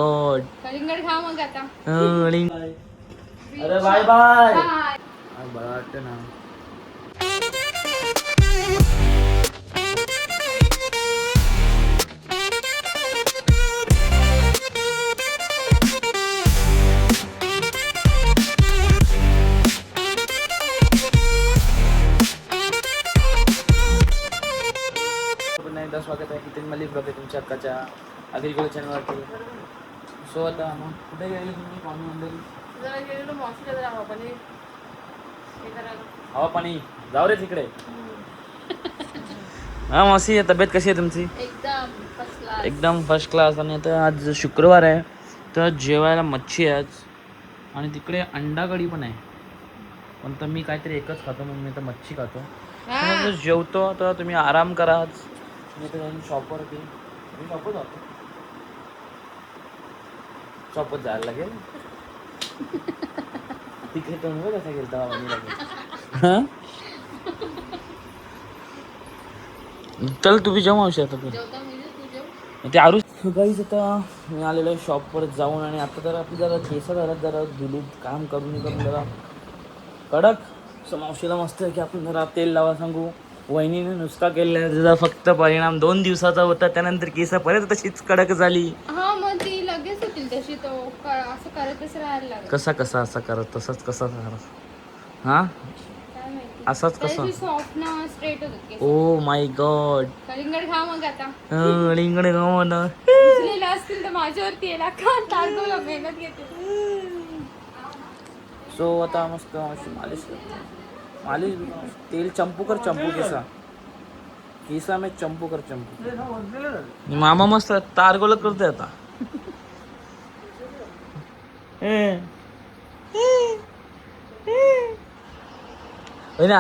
कलिंगड खा मग आता. अरे बाय बाय. बरं वाटतं ना. एकदा स्वागत आहे नितीन मलिक ब्लॉग आहे तुमच्या हक्काच्या अग्रिकल्चर चॅनलवरती. सो आता मग कुठे गेले तुम्ही पाणी मंदिर? जरा गेलेलो मॉस्किटो जरा हवा पाणी हे करायला. हवा पाणी जाऊ रे तिकडे. हा मासी, तब्येत कशी आहे तुमची? एकदम फर्स्ट क्लास. एकदम फर्स्ट क्लास. आणि आता आज शुक्रवार आहे तर जेवायला मच्छी आहे आज, आणि तिकडे अंडा कढी पण आहे. पण तर मी काहीतरी एकच खातो म्हणून मी तर मच्छी खातो. जेवतो तर तुम्ही आराम करा आज. मी तर जाऊन शॉपवरती शॉपवर जातो. शॉपवर जायला लागेल. तिकडे टोनवर कसा गेलता लागेल. चल तुम्ही जेव्हा औषध आता ते आरुष गाईच. आता मी आलेलो आहे शॉपवर जाऊन, आणि आता जरा आपली जरा केस जरा धुलीत काम करून जरा कडक मावशीला मस्त आहे की आपण जरा तेल लावा सांगू. वहिनीने नुसका केलेला त्याचा फक्त परिणाम 2 दिवसाचा होता, त्यानंतर केस परत तशीच कडक झाली. हा मग ती लगेच होतील तशी. तो असं करतच राहायला लागेल. कसा असं करत तसंच कसा करत हा असाच कसा. सॉफ्ट ना स्ट्रेट होत. Oh my God. कलिंगड खा मग आता. कलिंगड खाऊ ना. उचलेला असतील तर माझ्यावरती येला का तारगोला मेहनत घेते. सो आता मस्त मालिश तेल चंपू कर चंपू केसा में चंपू कर चंपू. मामा मस्त तारगोल करतोय आता.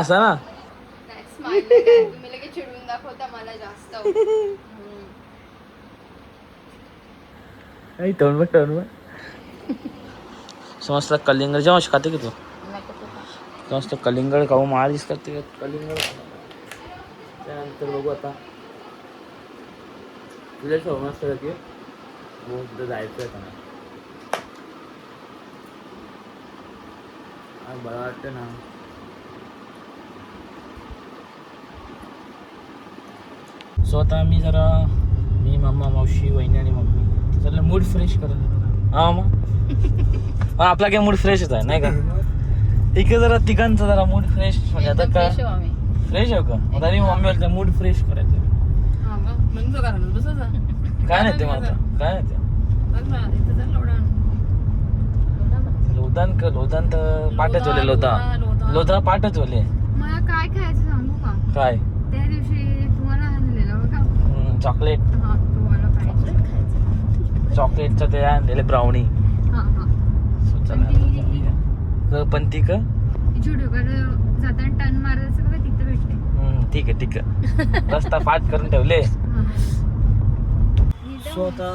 असा ना तुम्ही लगेच चिडवून दाखवता मला जास्त. टोन समजता कलिंगड जेव्हा खाते की तू समजतं कलिंगड खाऊ मालिश करते कलिंगड. त्यानंतर बघू आता तुला समजतं की तिथं जायचं आहे का. बरं वाटतं ना. सो आता मी मामा मावशी वहिनी आणि मम्मी जरा मूड फ्रेश करत. हा मग आपला काय मूड फ्रेशच आहे नाही का. इकडे जरा तिघांचा जरा मूड फ्रेश म्हणजे आता का फ्रेश आहे का. तरी मम्मी बोलते मूड फ्रेश करायचं. काय नाही ते मला काय नाही ते लोदान तर पाठच होले. लोदा पाठच होले. मला काय खायचं सांगू का. काय त्या दिवशी तुम्हाला आणलेलं बघा चॉकलेट. हा तुम्हाला खायचं चॉकलेटचं ते आणलेले ब्राउनी. हा पण ती का जुडोकडे जाताना टर्न मारायचं का तिथं भेटते. ठीक आहे रस्ता पाठ करून ठेवले. सो आता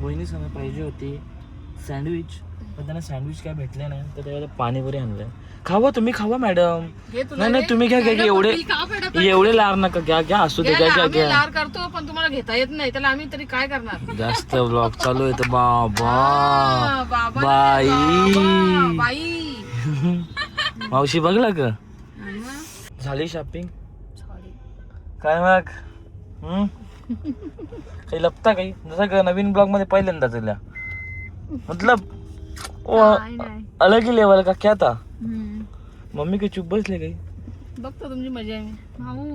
वहिनी सांगा पाहिजे होती सँडविच, पण त्यांना सँडविच काय भेटले नाही तर त्यावेळेला पाणीपुरी आणलंय. खावा तुम्ही खावा मॅडम. नाही तुम्ही घ्या एवढे लार नका घ्या असू दे घ्या. लार करतो पण तुम्हाला घेता येत नाही त्याला आम्ही तरी काय करणार. जास्त ब्लॉग चालू आहे तर बाबा बाई मावशी बघला का झाली शॉपिंग काय मग काही लपता काही जसं का नवीन ब्लॉग मध्ये पहिल्यांदा तुला मतलब अलग ही लेवल का क्या था. मम्मी काही चुप बसले काही बघतो तुमची मजा आहे. भाऊ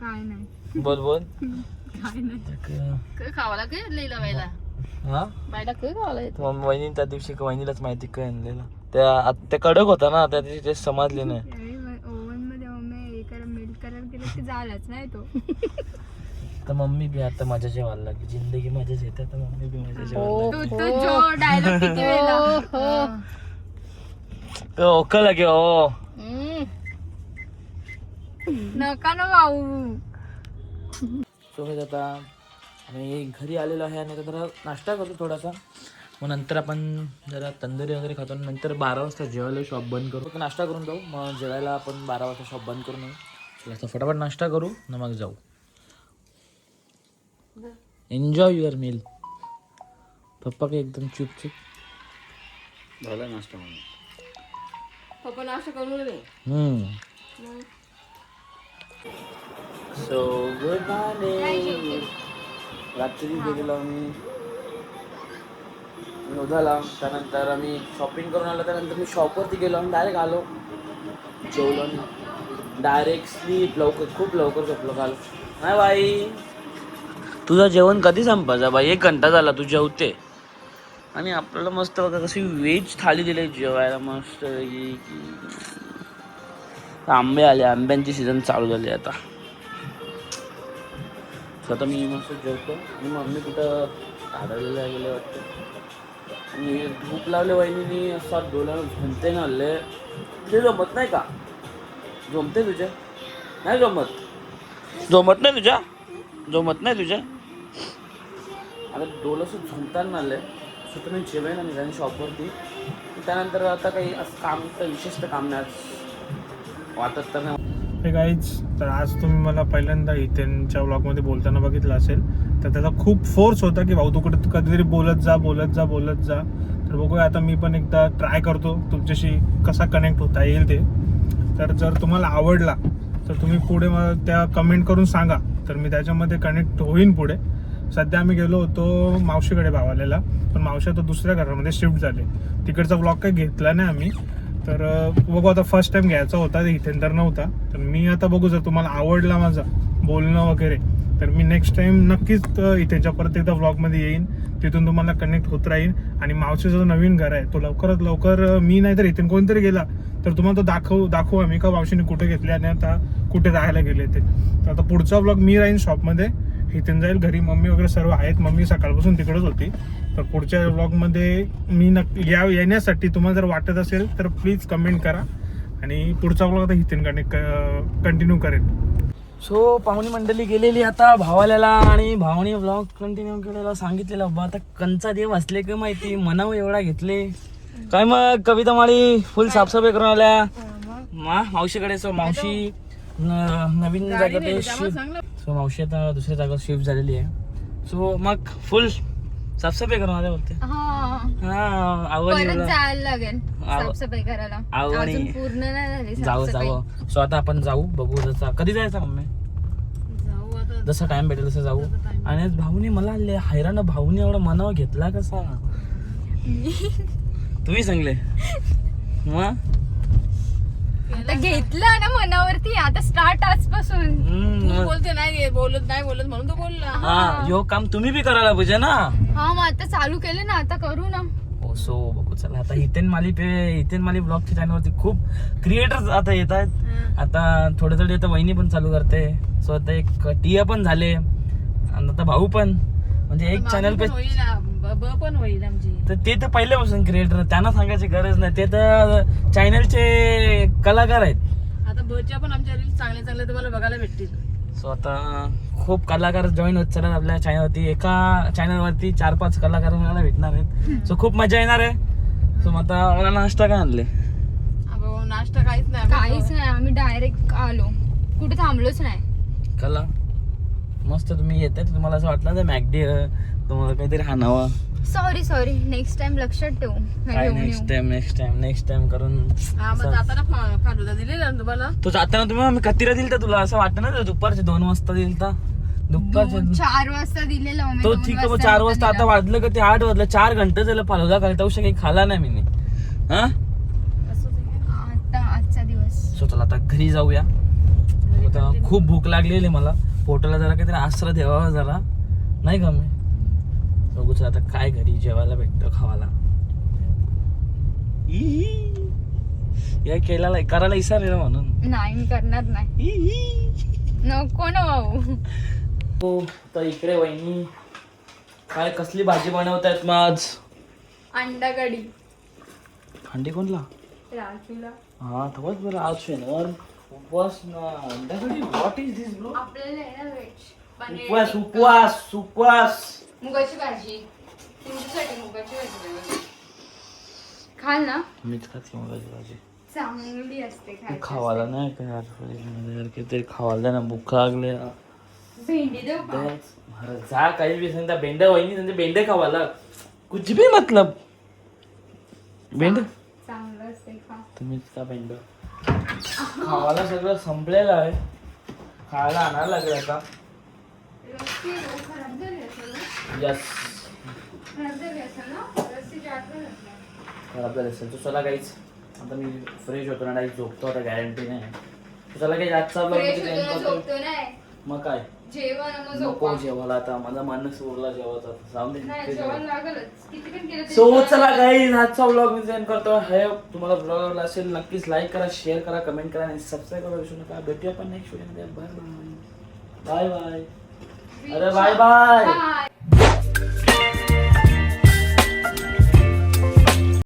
काय नाही बोल काय नाही खावाला काय लई लावायला. हा बायला काय खावाला वहिनी त्या दिवशी वहिनीलाच माहिती काय आणलेला त्या कडक होता ना त्या दिवशी टेस्ट समजली नाही. ओव्हन मध्ये मम्मी मेल्ट करायला गेलं की झालाच नाही तो. तर मम्मी बी आता माझ्या जेवायला लागली. जिंदगी मजाच येते तर मम्मी बी माझ्या जेवायला ओका लगे ओ नका ना भाऊ. सो आता आम्ही घरी आलेलो आहे आणि जरा नाश्ता करतो थोडासा. मग नंतर आपण जरा तंदुरी वगैरे खातो. नंतर 12 वाजता जेवायला शॉप बंद करू. नाश्ता करून जाऊ मग जेवायला आपण 12 वाजता शॉप बंद करू. नये फटाफट नाश्ता करू ना मग जाऊ. Enjoy your meal. पप्पा काय एकदम चुपचुप. झाला नाश्ता म्हणून. पप्पा नाश्ता करून गेले. So good morning. रात्री गेलेलो आम्ही नोधाला. त्यानंतर आम्ही शॉपिंग करून आलो. त्यानंतर मी शॉपवरती गेलो आणि डायरेक्ट आलो, जेवलो आणि डायरेक्ट स्लीप. खूप लवकर झोपलो काल. नाही बाई, तुझं जेवण कधी संपायचा बाई? 1 घंटा झाला तू जेवते. आणि आपल्याला मस्त बघा कशी व्हेज थाली दिली जेवायला मस्त. आंबे आले, आंब्यांची सीझन चालू झाली आता. स्वतः मी मस्त जेवतो आणि मम्मी कुठं काढायला गेले वाटतं. आणि भूक लावले वहिनीनी असा डोळ्यानं झोमते ना हल्ले. तुझे जमत नाही का? जमते तुझ्या? नाही जमत? जमत नाही तुझ्या? जमत नाही तुझ्या? आता डोळंसं झोमताना आलं स्वतः मी जेवेन आणि जाईन शॉपवरती. त्यानंतर आता काही असं काम तर विशेष काम नाही वाटत तर नाही. हे गाईज, तर आज तुम्ही मला पहिल्यांदा इथेनच्या व्लॉगमध्ये बोलताना बघितलं असेल. तर त्याचा खूप फोर्स होता की भाऊ तू कुठे कधीतरी बोलत जा. तर बघूया आता मी पण एकदा ट्राय करतो तुमच्याशी कसा कनेक्ट होता येईल ते. तर जर तुम्हाला आवडला तर तुम्ही पुढे मला त्या कमेंट करून सांगा, तर मी त्याच्यामध्ये कनेक्ट होईन पुढे. सध्या आम्ही गेलो होतो मावशीकडे भावालेला, पण मावशी आता दुसऱ्या घरामध्ये शिफ्ट झाले. तिकडचा व्लॉग काही घेतला नाही आम्ही. तर बघू आता फर्स्ट टाइम घ्यायचा होता, इथेन तर नव्हता. तर मी आता बघू जर तुम्हाला आवडला माझं बोलणं वगैरे तर मी नेक्स्ट टाइम नक्कीच इथेच्या परत एकदा व्लॉगमध्ये येईन. तिथून तुम्हाला कनेक्ट होत राहील. आणि मावशीचं जो नवीन घर आहे तो लवकरात लवकर मी नाही तर इथेन कोणतरी गेला तर तुम्हाला तो दाखवू आम्ही का मावशीने कुठे घेतले आणि आता कुठे राहायला गेले ते. तर आता पुढचा व्लॉग मी राहीन शॉपमध्ये, इथेन जाईल. घरी मम्मी वगैरे सर्व आहेत, मम्मी सकाळपासून तिकडेच होती. तर पुढच्या व्लॉगमध्ये मी येण्यासाठी तुम्हाला जर वाटत असेल तर प्लीज कमेंट करा. आणि पुढचा व्लॉग आता इथेन कंटिन्यू करेल. सो पाहुणी मंडळी गेलेली आता भावाल्याला आणि भावानी व्लॉग कंटिन्यू केलेला सांगितलेलं. बा आता कंचा देव असले का माहिती मनाव एवढा घेतले काय. मग कविता माळी फुल साफसफाई करून आल्या मावशीकडे. सो मावशी नवीन जागेत शिफ्ट. सो मावशी आता दुसऱ्या जागेवर शिफ्ट झालेली आहे. सो मग फुल साफसफाई करून आल्या बोलते. जायला लागेल साफसफाई करायला. अजून पूर्ण नाही झाली जावं. सो आता आपण जाऊ, बघू जसा कधी जायचं मम्मी, जसा टाइम भेटेल तसं जाऊ. आणि भाऊनी मला हैराण, भाऊनी एवढा मनावर घेतला कसा तुम्ही सांगले. मग आता घेतलं ना मनावरती. आता स्टार्ट आजपासून. तू बोलते नाही बोलत म्हणून तो बोलला. हा यो काम तुम्ही बी करायला पाहिजे ना. हा मग आता चालू केलं ना, आता करू ना. सो बघू चला. आता हितेन माली ब्लॉगच्या चॅनलवरती खूप क्रिएटर्स आता येत आहेत. आता थोडे आता वहिनी पण चालू करते. सो आता एक टिया पण झाले आणि आता भाऊ पण, म्हणजे एक चॅनल पे पण होईल आमची. तर ते तर पहिल्यापासून क्रिएटर, त्यांना सांगायची गरज नाही. ते तर चॅनलचे कलाकार आहेत. आता बच्या पण आमच्या रील्स चांगले तुम्हाला बघायला भेटतील. सो आता खूप कलाकार जॉईन होत चालत आपल्या चॅनलवरती. एका चॅनलवरती 4-5 कलाकार मला भेटणार आहेत. सो खूप मजा येणार आहे. सो आता मला नाश्ता काय आणले? नाश्ता काहीच नाही. आम्ही डायरेक्ट आलो, कुठे थांबलोच नाही. कला मस्त तुम्ही येत आहे. तुम्हाला असं वाटलं तर मॅगडी तुम्हाला काहीतरी हाणावं. सॉरी नेक्स्ट टाइम लक्षात ठेवू. काय नेक्स्ट टाइम करून. जाताना फालुदा दिलेला ना तुम्हाला. तो जाताना तुम्ही कतिरा दिलता तुला असं वाटतं ना? दुपारचे 2 वाजता दिलता. दुपारचे 4 वाजता दिलेला. तो ठीक आहे 4 वाजता. आता वाजलं का ते 8 वाजलं. 4 घंटे झालं फालुदा खायला. त्यापेक्षा काही खाला नाही मी. हा आता आजचा दिवस. सो चला आता घरी जाऊया. आता खूप भूक लागलेली मला. पोटाला जरा काहीतरी आसरा द्यावा जरा, नाही का मी. बघू चला आता काय घरी जेवायला भेटतं खावाला. या केला करायला इसारलेला म्हणून नाही मी करणार नाही. नको ना भाऊ. हो तर इकडे वहिनी काय कसली भाजी बनवतायत मग आज? अंडा कढी. अंडे कोणला? राखीला. हा थोडंच बरं. आज शनिवार उपवास ना. अंडा कढी व्हॉट इज दिस ब्रो? आपल्याला आहे ना व्हेज. उपवास. मुगाची भाजी. तुमच्यासाठी मुगाची भाजी खाल ना. मीच खाते मुगाची भाजी. चांगली असते खायला. खावाला नाही काय यार काहीतरी खावायला ना. भूक लागले. भेंडी देऊ का? जा काही बी सांगता. भेंड्या वहिनी सांगते भेंडे खावाला. कुछ भी मतलब भेंड चांगलं असते खा. तुम्हीच का भेंड खावाला सगळं संपलेलं आहे. खायला आणायला लागेल आता. रस्सी खराब झाली असेल ना? यस खराब झाली असेल ना? रस्सीची आठवण असेल. खराब झालं असेल. तो चला काहीच आता मी फ्रेश होतो ना डायरेक्ट झोपतो. आता गॅरंटी नाही. तो चला काही आजचा फ्रेश vlog होतो ना, झोपतो नाही. मग काय जेवण मग नको झोपा. जेवायला आता माझा मानस उरला जेवायचा. जाऊन नाही जेवण लागलच. किती पण केलं तरी सो जेवण चला लागलं. गाईज आजचा व्लॉग मी सेंड करतो. हे तुम्हाला व्लॉग आवडला असेल नक्कीच लाईक करा, शेअर करा, कमेंट करा आणि सबस्क्राईब करा विसरू नका. भेटूया पण नेक्स्ट व्हिडिओमध्ये. Bye bye bye bye. अरे बाय बाय. बाय.